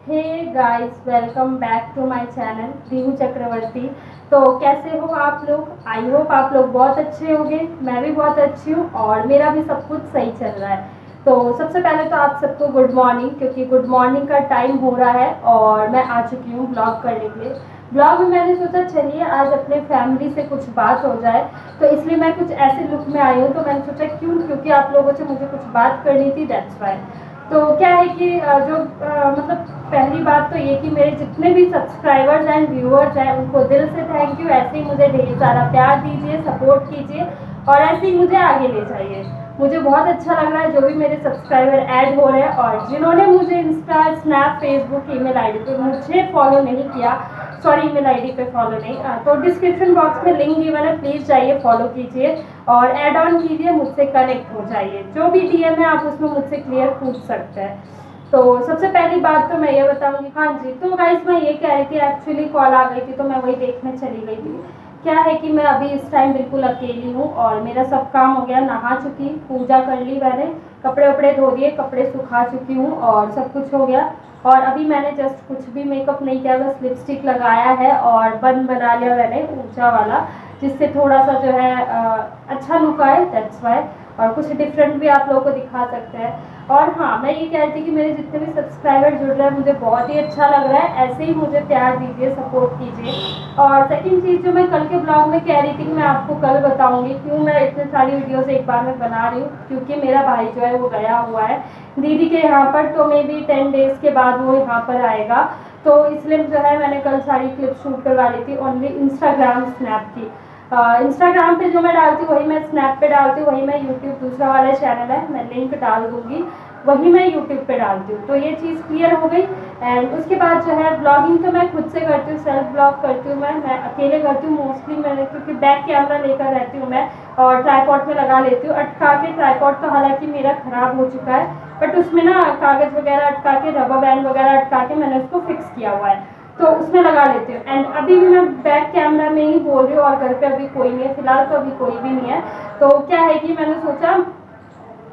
Hey guys, welcome back to my channel Rihu Chakraborty. तो कैसे हो आप लोग? आई होप आप लोग बहुत अच्छे होंगे। मैं भी बहुत अच्छी हूँ और मेरा भी सब कुछ सही चल रहा है। तो सबसे पहले तो आप सबको गुड मॉर्निंग, क्योंकि गुड मॉर्निंग का टाइम हो रहा है और मैं आ चुकी हूँ ब्लॉग करने के लिए। ब्लॉग में मैंने सोचा चलिए आज अपने फैमिली से कुछ बात हो जाए, तो इसलिए मैं कुछ ऐसे लुक में आई हूँ। तो मैंने सोचा क्यों, क्योंकि आप लोगों से मुझे कुछ बात करनी थी, दैट्स वाई। तो क्या है कि मतलब पहली बात तो ये कि मेरे जितने भी सब्सक्राइबर्स एंड व्यूअर्स हैं उनको दिल से थैंक यू। ऐसे ही मुझे ढेर सारा प्यार दीजिए, सपोर्ट कीजिए और ऐसे ही मुझे आगे ले जाइए। मुझे बहुत अच्छा लग रहा है जो भी मेरे सब्सक्राइबर ऐड हो रहे हैं, और जिन्होंने मुझे Insta, snap, Facebook, email ID पे मुझे फॉलो नहीं किया, सॉरी ईमेल आईडी पे फॉलो नहीं, तो डिस्क्रिप्शन बॉक्स में लिंक गिवन है, प्लीज़ जाइए फॉलो कीजिए और ऐड ऑन कीजिए, मुझसे कनेक्ट हो जाइए। जो भी डीएम है आप उसमें मुझसे क्लियर पूछ सकते हैं। तो सबसे पहली बात तो मैं ये बताऊंगी, हाँ जी, तो गाइस मैं ये कह रही थी, एक्चुअली कॉल आ गई थी तो मैं वही देखने चली गई थी। क्या है कि मैं अभी इस टाइम बिल्कुल अकेली हूँ और मेरा सब काम हो गया, नहा चुकी, पूजा कर ली मैंने, कपड़े वपड़े धो दिए, कपड़े सुखा चुकी हूँ और सब कुछ हो गया। और अभी मैंने जस्ट कुछ भी मेकअप नहीं किया, बस लिपस्टिक लगाया है और बन बना लिया मैंने ऊंचा वाला, जिससे थोड़ा सा जो है अच्छा लुक आए, दैट्स वाई। और कुछ डिफरेंट भी आप लोगों को दिखा सकते हैं। और हाँ, मैं ये कह रही थी कि मेरे जितने भी सब्सक्राइबर जुड़ रहे हैं मुझे बहुत ही अच्छा लग रहा है, ऐसे ही मुझे प्यार दीजिए, सपोर्ट कीजिए। और सेकंड चीज़ जो मैं कल के ब्लॉग में कह रही थी कि मैं आपको कल बताऊंगी क्यों मैं इतने सारी वीडियोस एक बार में बना रही हूँ, क्योंकि मेरा भाई जो है वो गया हुआ है दीदी के यहाँ पर, तो मे बी 10 डेज के बाद वो यहाँ पर आएगा। तो इसलिए जो है मैंने कल सारी क्लिप शूट करवा ली थी ओनली इंस्टाग्राम, स्नैप की। इंस्टाग्राम पे जो मैं डालती हूँ वही मैं स्नैप पे डालती हूँ, वही मैं यूट्यूब, दूसरा वाला चैनल है मैं लिंक डाल दूँगी, वही मैं यूट्यूब पे डालती हूँ। तो ये चीज़ क्लियर हो गई। एंड उसके बाद जो है ब्लॉगिंग तो मैं खुद से करती हूँ, सेल्फ ब्लॉग करती हूँ, मैं अकेले करती हूँ मोस्टली, मैंने क्योंकि बैक कैमरा लेकर रहती हूँ मैं और ट्राईपॉड में लगा लेती हूँ अटका के। ट्राईपॉड तो हालांकि मेरा ख़राब हो चुका है, बट उसमें ना कागज़ वगैरह अटका के, रबर बैंड वगैरह अटका के मैंने उसको फिक्स किया हुआ है, तो उसमें लगा लेती हूँ। एंड अभी भी मैं बैक कैमरा में ही बोल रही हूँ और घर पे अभी कोई नहीं है, फिलहाल तो अभी कोई भी नहीं है। तो क्या है कि मैंने सोचा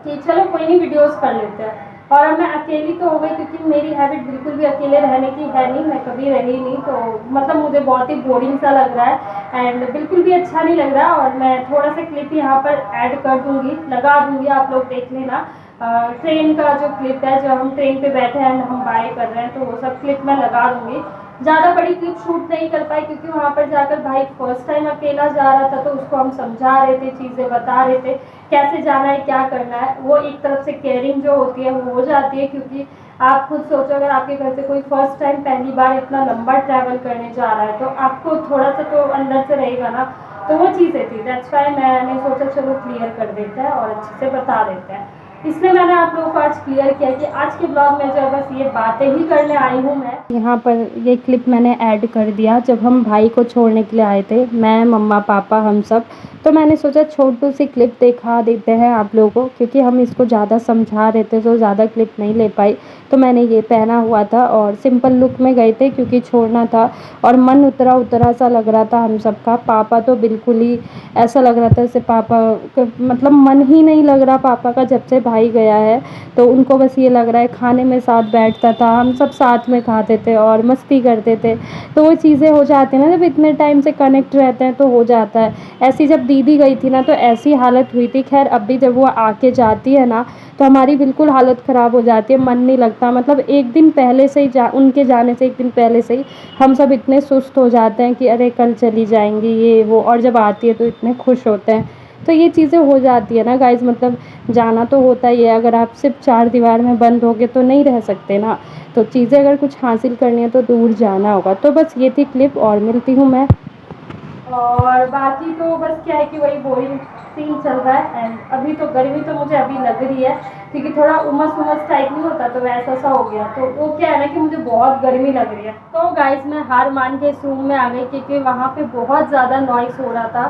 कि चलो कोई नहीं, वीडियोस कर लेते हैं। और अब मैं अकेली तो हो गई, क्योंकि मेरी हैबिट बिल्कुल भी अकेले रहने की है नहीं, मैं कभी रही नहीं, तो मतलब मुझे बहुत ही बोरिंग सा लग रहा है एंड बिल्कुल भी अच्छा नहीं लग रहा। और मैं थोड़ा सा क्लिप यहाँ पर ऐड कर दूँगी, लगा दूँगी, आप लोग देख लेना। ट्रेन का जो क्लिप है, जो हम ट्रेन पे बैठे हैं एंड हम बाय कर रहे हैं, तो वो सब क्लिप मैं लगा दूँगी। ज़्यादा बड़ी क्लिप शूट नहीं कर पाई क्योंकि वहाँ पर जाकर भाई फर्स्ट टाइम अकेला जा रहा था, तो उसको हम समझा रहे थे, चीज़ें बता रहे थे कैसे जाना है, क्या करना है। वो एक तरफ से केयरिंग जो होती है वो हो जाती है, क्योंकि आप खुद सोचो अगर आपके घर से कोई फर्स्ट टाइम पहली बार इतना लंबा ट्रैवल करने जा रहा है तो आपको थोड़ा सा तो अंदर से रहेगा ना। तो वो चीज़ें थी, दैट्स वाई मैंने सोचा चलो क्लियर कर देते हैं और अच्छे से बता देते हैं। इसलिए मैंने आप लोगों को आज क्लियर किया कि आज के ब्लॉग में जो है बस ये बातें ही करने आई हूँ मैं। यहाँ पर ये क्लिप मैंने ऐड कर दिया जब हम भाई को छोड़ने के लिए आए थे, मैं, मम्मा, पापा, हम सब। तो मैंने सोचा छोटू सी क्लिप दिखा देते हैं आप लोगों को, क्योंकि हम इसको ज़्यादा समझा रहे थे तो ज़्यादा क्लिप नहीं ले पाई। तो मैंने ये पहना हुआ था और सिंपल लुक में गए थे क्योंकि छोड़ना था, और मन उतरा उतरा सा लग रहा था हम सबका। पापा तो बिल्कुल ही ऐसा लग रहा था जैसे पापा मतलब मन ही नहीं लग रहा पापा का जब से भाई गया है। तो उनको बस ये लग रहा है, खाने में साथ बैठता था, हम सब साथ में खाते थे और मस्ती करते थे। तो वो चीज़ें हो जाती हैं ना, जब इतने टाइम से कनेक्ट रहते हैं तो हो जाता है। ऐसी जब दीदी गई थी ना तो ऐसी हालत हुई थी। खैर अब भी जब वो आके जाती है ना तो हमारी बिल्कुल हालत ख़राब हो जाती है, मन नहीं लगता। मतलब एक दिन पहले से ही उनके जाने से एक दिन पहले से ही हम सब इतने सुस्त हो जाते हैं कि अरे कल चली जाएंगी ये वो, और जब आती है तो इतने खुश होते हैं। तो ये चीज़ें हो जाती है ना गाइज़, मतलब जाना तो होता ही है। अगर आप सिर्फ चार दीवार में बंद होगे तो नहीं रह सकते ना। तो चीज़ें अगर कुछ हासिल करनी है तो दूर जाना होगा। तो बस ये थी क्लिप, और मिलती हूँ मैं। और बाकी तो बस क्या है कि वही बोरिंग सीन चल रहा है। एंड अभी तो गर्मी तो मुझे अभी लग रही है, क्योंकि थोड़ा उमस उमस टाइप नहीं होता तो वैसा सा हो गया। तो वो क्या है ना कि मुझे बहुत गर्मी लग रही है। तो गाइस मैं हार मान के इस रूम में आ गई, क्योंकि वहाँ पे बहुत ज़्यादा नॉइस हो रहा था,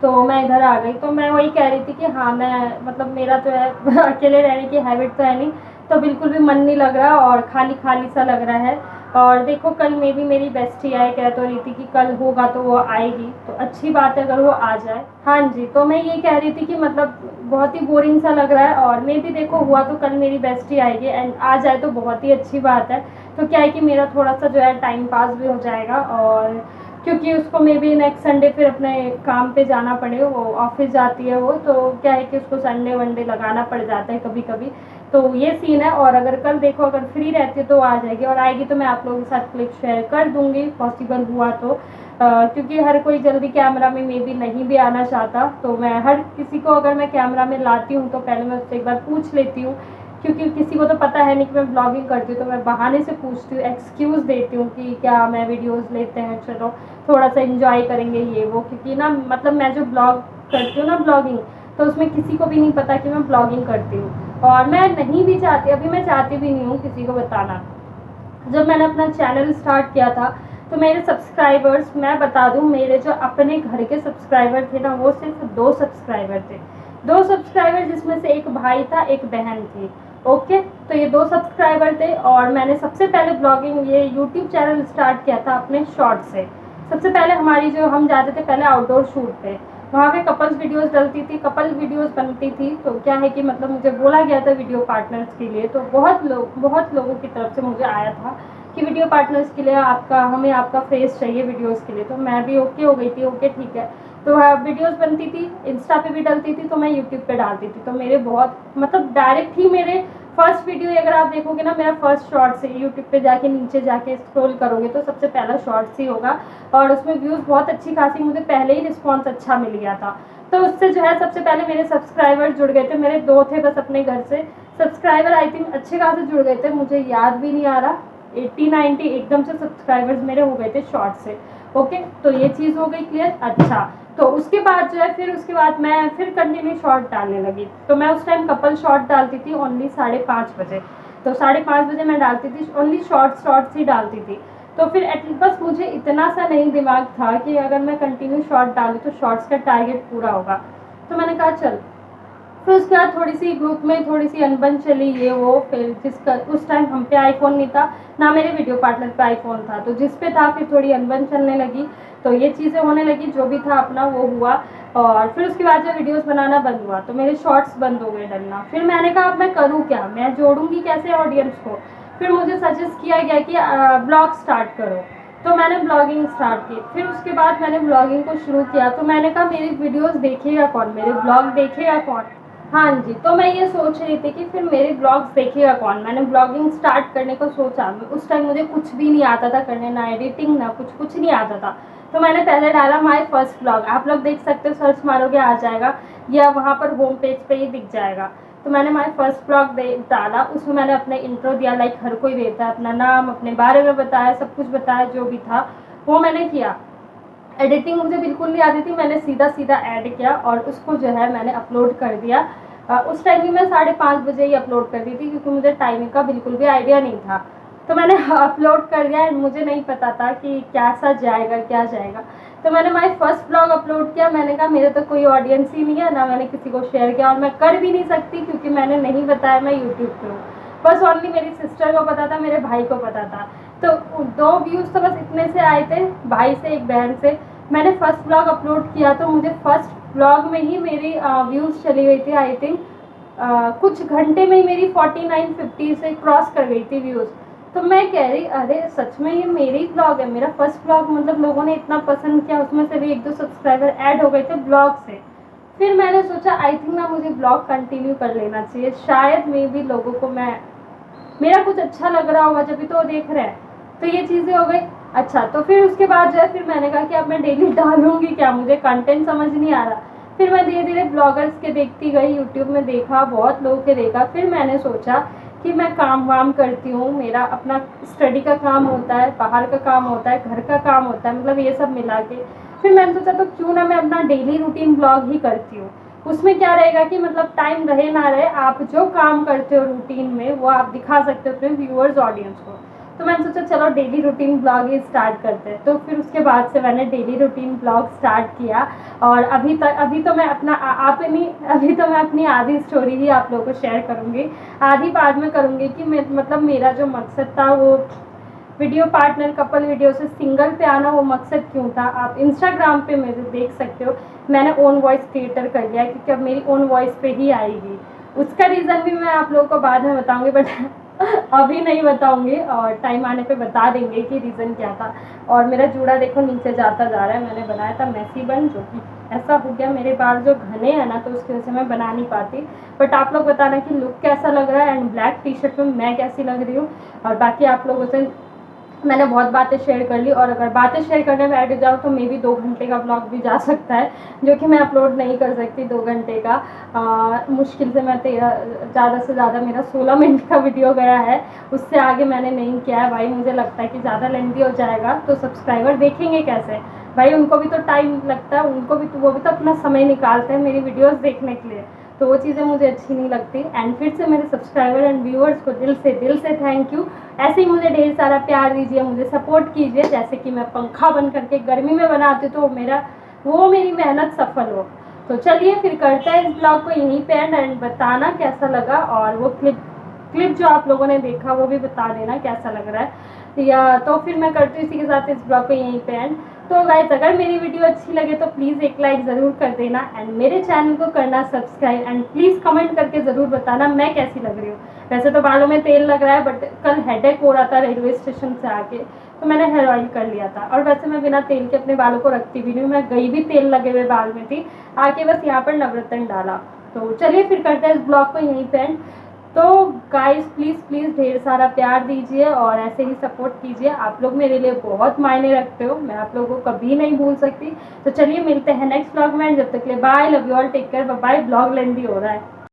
तो मैं इधर आ गई। तो मैं वही कह रही थी कि हाँ, मैं मतलब मेरा जो है अकेले रहने की हैबिट तो है नहीं, तो बिल्कुल भी मन नहीं लग रहा और खाली खाली सा लग रहा है। और देखो कल में भी मेरी बेस्टी आए, कह तो रही थी कि कल होगा तो वो आएगी, तो अच्छी बात है अगर वो आ जाए। हाँ जी, तो मैं ये कह रही थी कि मतलब बहुत ही बोरिंग सा लग रहा है, और मे भी देखो हुआ तो कल मेरी बेस्टी आएगी एंड आ जाए तो बहुत ही अच्छी बात है। तो क्या है कि मेरा थोड़ा सा जो है टाइम पास भी हो जाएगा, और क्योंकि उसको मे बी नेक्स्ट संडे फिर अपने काम पे जाना पड़े, वो ऑफिस जाती है वो, तो क्या है कि उसको संडे वनडे लगाना पड़ जाता है कभी कभी। तो ये सीन है, और अगर कल देखो अगर फ्री रहती है तो आ जाएगी, और आएगी तो मैं आप लोगों के साथ क्लिप शेयर कर दूंगी पॉसिबल हुआ तो। क्योंकि हर कोई जल्दी कैमरा में मे बी नहीं भी आना चाहता, तो मैं हर किसी को अगर मैं कैमरा में लाती हूँ तो पहले मैं उससे एक बार पूछ लेती हूँ, क्योंकि किसी को तो पता है नहीं कि मैं ब्लॉगिंग करती हूँ, तो मैं बहाने से पूछती हूँ, एक्सक्यूज़ देती हूँ कि क्या मैं वीडियोस लेते हैं, चलो थोड़ा सा इंजॉय करेंगे ये वो, क्योंकि ना मतलब मैं जो ब्लॉग करती हूँ ना ब्लॉगिंग, तो उसमें किसी को भी नहीं पता कि मैं ब्लॉगिंग करती हूँ, और मैं नहीं भी चाहती, अभी मैं चाहती भी नहीं हूँ किसी को बताना। जब मैंने अपना चैनल स्टार्ट किया था तो मेरे सब्सक्राइबर्स, मैं बता दूं, मेरे जो अपने घर के सब्सक्राइबर थे ना वो सिर्फ 2 सब्सक्राइबर थे। 2 सब्सक्राइबर, जिसमें से एक भाई था एक बहन थी। ओके, तो ये 2 सब्सक्राइबर थे, और मैंने सबसे पहले ब्लॉगिंग ये यूट्यूब चैनल स्टार्ट किया था अपने शॉर्ट से। सबसे पहले हमारी जो हम जाते थे पहले आउटडोर शूट पे, वहाँ पे कपल्स वीडियोस डलती थी, कपल वीडियोस बनती थी, तो क्या है कि मतलब मुझे बोला गया था वीडियो पार्टनर्स के लिए, तो बहुत लोगों की तरफ से मुझे आया था कि वीडियो पार्टनर्स के लिए आपका, हमें आपका फेस चाहिए वीडियोस के लिए, तो मैं भी ओके हो गई थी, ओके ठीक है। तो वीडियोस बनती थी, इंस्टा पे भी डलती थी, तो मैं यूट्यूब पे डालती थी, तो मेरे बहुत मतलब डायरेक्ट ही मेरे फर्स्ट वीडियो अगर आप देखोगे ना, मेरा फर्स्ट शॉर्ट से यूट्यूब पे जाके नीचे जाके स्क्रॉल करोगे तो सबसे पहला शॉर्ट्स ही होगा, और उसमें व्यूज़ बहुत अच्छी खासी, मुझे पहले ही रिस्पॉन्स अच्छा मिल गया था। तो उससे जो है सबसे पहले मेरे सब्सक्राइबर जुड़ गए थे, मेरे 2 थे बस अपने घर से सब्सक्राइबर, आई थिंक अच्छे खासे जुड़ गए थे, मुझे याद भी नहीं आ रहा, 80-90 एकदम से सब्सक्राइबर्स मेरे हो गए थे शॉर्ट से। ओके, तो ये चीज़ हो गई क्लियर। अच्छा, तो उसके बाद जो है फिर उसके बाद मैं फिर कंटिन्यू शॉर्ट डालने लगी, तो मैं उस टाइम कपल शॉर्ट डालती थी ओनली 5:30 बजे, तो 5:30 बजे मैं डालती थी ओनली शॉर्ट्स ही डालती थी। तो फिर बस मुझे इतना सा नहीं दिमाग था कि अगर मैं कंटिन्यू शॉर्ट डालूँ तो शॉर्ट्स का टारगेट पूरा होगा, तो मैंने कहा चल। फिर उसके बाद थोड़ी सी ग्रुप में थोड़ी सी अनबन चली ये वो, फिर जिसका उस टाइम हम पे आईफोन नहीं था ना मेरे वीडियो पार्टनर पे आईफोन था, तो जिस पे था फिर थोड़ी अनबन चलने लगी, तो ये चीज़ें होने लगी, जो भी था अपना वो हुआ। और फिर उसके बाद जब वीडियोस बनाना बंद हुआ तो मेरे शॉर्ट्स बंद हो गए डलना, फिर मैंने कहा अब मैं करूँ क्या, मैं जोड़ूंगी कैसे ऑडियंस को। फिर मुझे सजेस्ट किया गया कि ब्लॉग स्टार्ट करो, तो मैंने ब्लॉगिंग स्टार्ट की। फिर उसके बाद मैंने ब्लॉगिंग को शुरू किया, तो मैंने कहा मेरी वीडियोस देखेगा कौन, मेरे ब्लॉग देखेगा कौन। हाँ जी, तो मैं ये सोच रही थी कि फिर मेरे ब्लॉग्स देखेगा कौन, मैंने ब्लॉगिंग स्टार्ट करने को सोचा। उस टाइम मुझे कुछ भी नहीं आता था करने, ना एडिटिंग ना कुछ नहीं आता था। तो मैंने पहले डाला माय फर्स्ट ब्लॉग, आप लोग देख सकते हो, सर्च मारोगे आ जाएगा, या वहाँ पर होम पेज पे ही दिख जाएगा। तो मैंने माय फर्स्ट ब्लॉग डाला, उसमें मैंने अपने इंट्रो दिया, लाइक हर कोई देता है अपना नाम, अपने बारे में बताया, सब कुछ बताया जो भी था वो मैंने किया। एडिटिंग मुझे बिल्कुल नहीं आती थी, मैंने सीधा सीधा ऐड किया और उसको जो है मैंने अपलोड कर दिया। उस टाइम भी मैं 5:30 बजे ही अपलोड कर दी थी, क्योंकि मुझे टाइमिंग का बिल्कुल भी आइडिया नहीं था। तो मैंने अपलोड कर दिया एंड मुझे नहीं पता था कि कैसा जाएगा क्या जाएगा। तो मैंने माय फर्स्ट ब्लॉग अपलोड किया, मैंने कहा मेरे तो कोई ऑडियंस ही नहीं है, ना मैंने किसी को शेयर किया, और मैं कर भी नहीं सकती क्योंकि मैंने नहीं बताया मैं यूट्यूब पे हूँ। बस ओनली मेरी सिस्टर को पता था, मेरे भाई को पता था। तो 2 व्यूज़ तो बस इतने से आए थे, भाई से एक बहन से। मैंने फर्स्ट ब्लॉग अपलोड किया तो मुझे फर्स्ट ब्लॉग में ही मेरी व्यूज़ चली गई थी, आई थिंक कुछ घंटे में ही मेरी 49-50 से क्रॉस कर गई थी व्यूज़। तो मैं कह रही अरे सच में ये मेरी ब्लॉग है, मेरा फर्स्ट ब्लॉग, मतलब लोगों ने इतना पसंद किया, उसमें से भी 1-2 सब्सक्राइबर ऐड हो गए थे ब्लॉग से। फिर मैंने सोचा आई थिंक ना मुझे ब्लॉग कंटिन्यू कर लेना चाहिए, शायद मे भी लोगों को मेरा कुछ अच्छा लग रहा होगा जब भी तो वो देख रहे हैं। तो ये चीज़ें हो गई। अच्छा, तो फिर उसके बाद जो है फिर मैंने कहा कि अब मैं डेली डालूंगी क्या, मुझे कंटेंट समझ नहीं आ रहा। फिर मैं धीरे धीरे ब्लॉगर्स के देखती गई, यूट्यूब में देखा, बहुत लोगों के देखा। फिर मैंने सोचा कि मैं काम वाम करती हूँ, मेरा अपना स्टडी का काम होता है, बाहर का काम होता है, घर का काम होता है, मतलब ये सब मिला के। फिर मैंने सोचा तो क्यों ना मैं अपना डेली रूटीन ब्लॉग ही करती हूँ। उसमें क्या रहेगा कि मतलब टाइम रहे ना रहे, आप जो काम करते हो रूटीन में वो आप दिखा सकते हो अपने व्यूअर्स ऑडियंस को। तो मैंने सोचा चलो डेली रूटीन ब्लॉग ही स्टार्ट करते हैं। तो फिर उसके बाद से मैंने डेली रूटीन ब्लॉग स्टार्ट किया, और अभी तो मैं अपना अभी तो मैं अपनी आधी स्टोरी ही आप लोगों को शेयर करूँगी, आधी बाद में करूँगी कि मतलब मेरा जो मकसद था वो वीडियो पार्टनर कपल वीडियो से सिंगल पे आना, वो मकसद क्यों था, आप इंस्टाग्राम पे मेरे देख सकते हो। मैंने ओन वॉइस क्रिएटर कर लिया क्योंकि अब मेरी ओन वॉइस पे ही आएगी। उसका रीज़न भी मैं आप लोगों को बाद में बताऊंगी, बट अभी नहीं बताऊंगी, और टाइम आने पे बता देंगे कि रीज़न क्या था। और मेरा जूड़ा देखो नीचे जाता जा रहा है, मैंने बनाया था मैसी बन, जो कि ऐसा हो गया। मेरे बाल जो घने हैं ना, तो उसकी वजह से मैं बना नहीं पाती। बट आप लोग बताना कि लुक कैसा लग रहा है एंड ब्लैक टी शर्ट में मैं कैसी लग रही हूँ। और बाकी आप लोगों से मैंने बहुत बातें शेयर कर ली, और अगर बातें शेयर करने में ऐड जाऊँ तो मे बी 2 घंटे का ब्लॉग भी जा सकता है, जो कि मैं अपलोड नहीं कर सकती 2 घंटे का। मुश्किल से मैं ज़्यादा से ज़्यादा मेरा 16 मिनट का वीडियो गया है, उससे आगे मैंने नहीं किया है भाई। मुझे लगता है कि ज़्यादा लेंथी हो जाएगा तो सब्सक्राइबर देखेंगे कैसे भाई, उनको भी तो टाइम लगता है, उनको भी तो, वो भी तो अपना समय निकालते हैं मेरी वीडियोज़ देखने के लिए। तो वो चीज़ें मुझे अच्छी नहीं लगती। एंड फिर से मेरे सब्सक्राइबर एंड व्यूअर्स को दिल से थैंक यू। ऐसे ही मुझे ढेर सारा प्यार दीजिए, मुझे सपोर्ट कीजिए, जैसे कि मैं पंखा बन करके गर्मी में बनाती तो मेरी मेहनत सफल हो। तो चलिए फिर करते हैं इस ब्लॉग को यहीं पे एंड बताना कैसा लगा, और वो क्लिप जो आप लोगों ने देखा वो भी बता देना कैसा लग रहा है। या तो फिर मैं करती हूँ इसी के साथ इस ब्लॉग को यहीं पे एंड। तो गाइस, अगर मेरी वीडियो अच्छी लगे तो प्लीज़ एक लाइक ज़रूर कर देना एंड मेरे चैनल को करना सब्सक्राइब, एंड प्लीज़ कमेंट करके ज़रूर बताना मैं कैसी लग रही हूँ। वैसे तो बालों में तेल लग रहा है, बट कल हेडेक हो रहा था रेलवे स्टेशन से आके, तो मैंने हेयर ऑयल कर लिया था। और वैसे मैं बिना तेल के अपने बालों को रखती भी नहीं, मैं गई भी तेल लगे हुए बाल में थी, आके बस यहाँ पर नवरत्न डाला। तो चलिए फिर करते हैं इस ब्लॉग को यहीं पे एंड। तो गाइस प्लीज़ ढेर सारा प्यार दीजिए और ऐसे ही सपोर्ट कीजिए। आप लोग मेरे लिए बहुत मायने रखते हो, मैं आप लोगों को कभी नहीं भूल सकती। तो चलिए मिलते हैं नेक्स्ट ब्लॉग में, जब तक के लिए bye, love you all, take care, bye. Blog लेंदी हो रहा है।